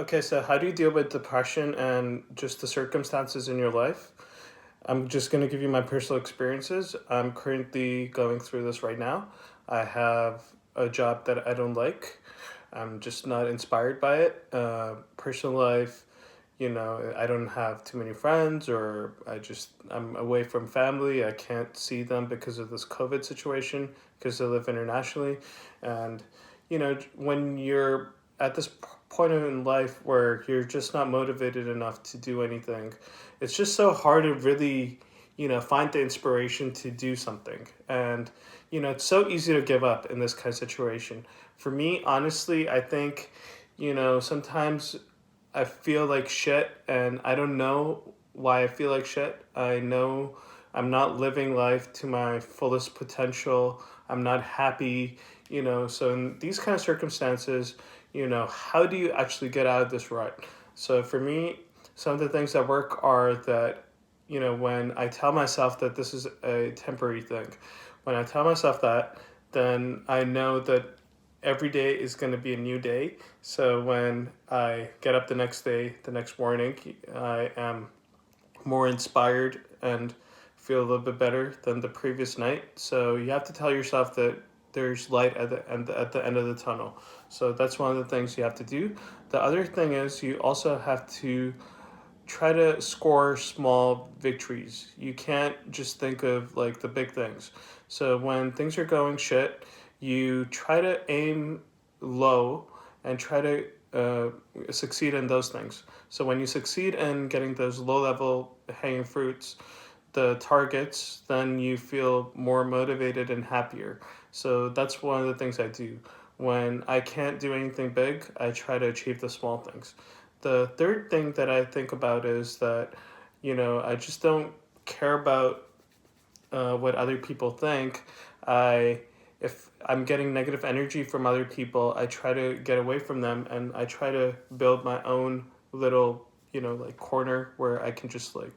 Okay, so how do you deal with depression and just the circumstances in your life? I'm just going to give you my personal experiences. I'm currently going through this right now. I have a job that I don't like. I'm just not inspired by it. Personal life, I don't have too many friends, or I'm away from family. I can't see them because of this COVID situation, because I live internationally. And, when you're at this point in life where you're just not motivated enough to do anything, it's just so hard to really, find the inspiration to do something. And, it's so easy to give up in this kind of situation. For me, honestly, I think, sometimes I feel like shit and I don't know why I feel like shit. I know I'm not living life to my fullest potential. I'm not happy, So in these kind of circumstances, how do you actually get out of this rut? So for me, some of the things that work are that, when I tell myself that this is a temporary thing, when I tell myself that, then I know that every day is going to be a new day. So when I get up the next day, the next morning, I am more inspired and feel a little bit better than the previous night. So you have to tell yourself that there's light at the end of the tunnel. So that's one of the things you have to do. The other thing is you also have to try to score small victories. You can't just think of like the big things. So when things are going shit, you try to aim low and try to succeed in those things. So when you succeed in getting those low level hanging fruits, the targets, then you feel more motivated and happier. So that's one of the things I do. When I can't do anything big, I try to achieve the small things. The third thing that I think about is that, I just don't care about what other people think. I if I'm getting negative energy from other people, I try to get away from them and I try to build my own little, like corner where I can just like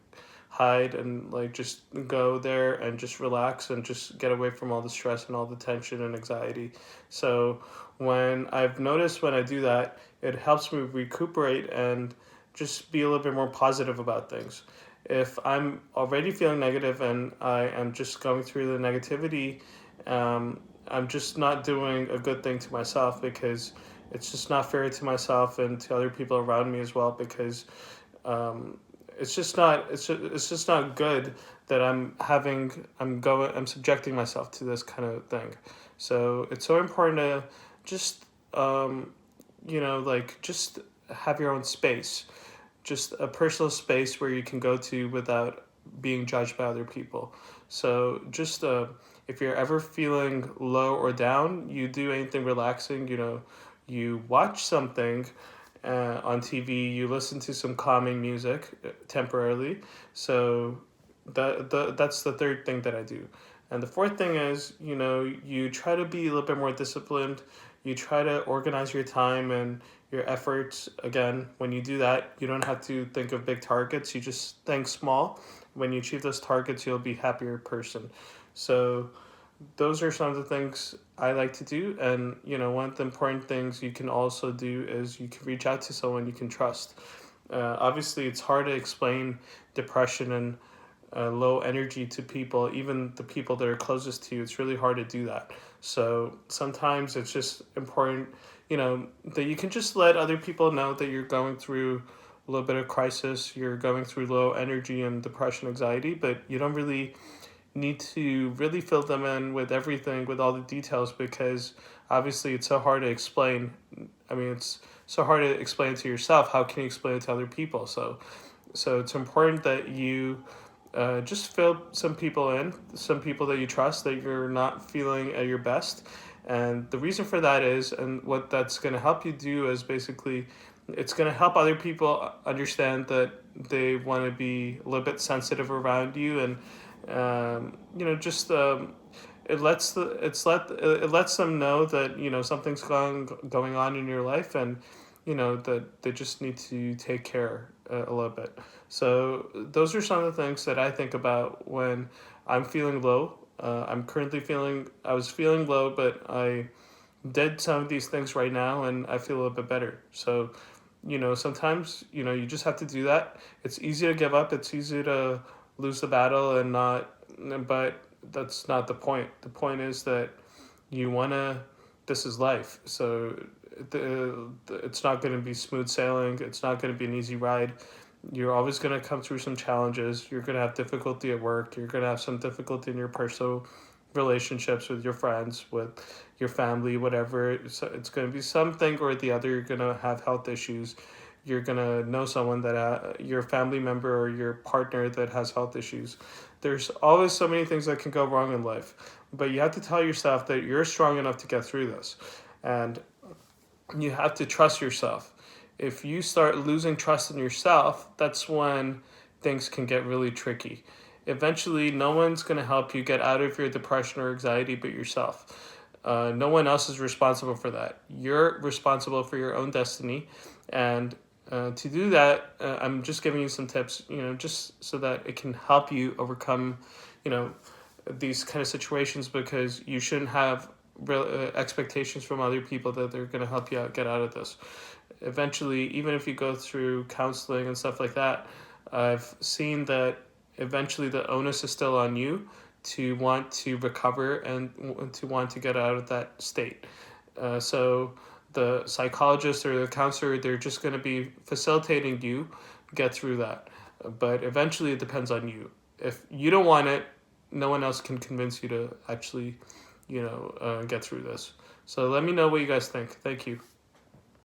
hide and like just go there and just relax and just get away from all the stress and all the tension and anxiety. So when I've noticed when I do that, it helps me recuperate and just be a little bit more positive about things. If I'm already feeling negative and I am just going through the negativity, I'm just not doing a good thing to myself because it's just not fair to myself and to other people around me as well because it's just not good that I'm subjecting myself to this kind of thing. So it's so important to just just have your own space, just a personal space where you can go to without being judged by other people. So just if you're ever feeling low or down, you do anything relaxing. You watch something on TV. You listen to some calming music temporarily. So that's the third thing that I do. And the fourth thing is, you try to be a little bit more disciplined. You try to organize your time and your efforts. Again, when you do that, you don't have to think of big targets. You just think small. When you achieve those targets, you'll be a happier person. So those are some of the things I like to do. And, one of the important things you can also do is you can reach out to someone you can trust. Obviously, it's hard to explain depression and low energy to people, even the people that are closest to you. It's really hard to do that. So sometimes it's just important, that you can just let other people know that you're going through a little bit of crisis, you're going through low energy and depression, anxiety, but you don't really need to really fill them in with everything, with all the details, because obviously it's so hard to explain. I mean, it's so hard to explain to yourself. How can you explain it to other people? So it's important that you just fill some people in, some people that you trust that you're not feeling at your best. And the reason for that is, and what that's going to help you do is basically, it's going to help other people understand that they want to be a little bit sensitive around you, and just it lets them know that something's going on in your life, and that they just need to take care a little bit. So those are some of the things that I think about when I'm feeling low. I was feeling low, but I did some of these things right now and I feel a little bit better. So sometimes, you just have to do that. It's easy to give up. It's easy to lose the battle and not, but that's not the point. The point is that you want to, this is life. So it's not going to be smooth sailing. It's not going to be an easy ride. You're always going to come through some challenges. You're going to have difficulty at work. You're going to have some difficulty in your personal relationships with your friends, with your family, whatever. So it's going to be something or the other. You're going to have health issues. You're going to know someone that, your family member or your partner that has health issues. There's always so many things that can go wrong in life, but you have to tell yourself that you're strong enough to get through this. And you have to trust yourself. If you start losing trust in yourself, that's when things can get really tricky. Eventually, no one's going to help you get out of your depression or anxiety but yourself. No one else is responsible for that. You're responsible for your own destiny. And to do that, I'm just giving you some tips, just so that it can help you overcome, you know, these kind of situations, because you shouldn't have real expectations from other people that they're going to help you out, get out of this. Eventually, even if you go through counseling and stuff like that, I've seen that eventually the onus is still on you to want to recover and to want to get out of that state. So the psychologist or the counselor, they're just going to be facilitating you get through that. But eventually it depends on you. If you don't want it, no one else can convince you to actually, get through this. So let me know what you guys think. Thank you.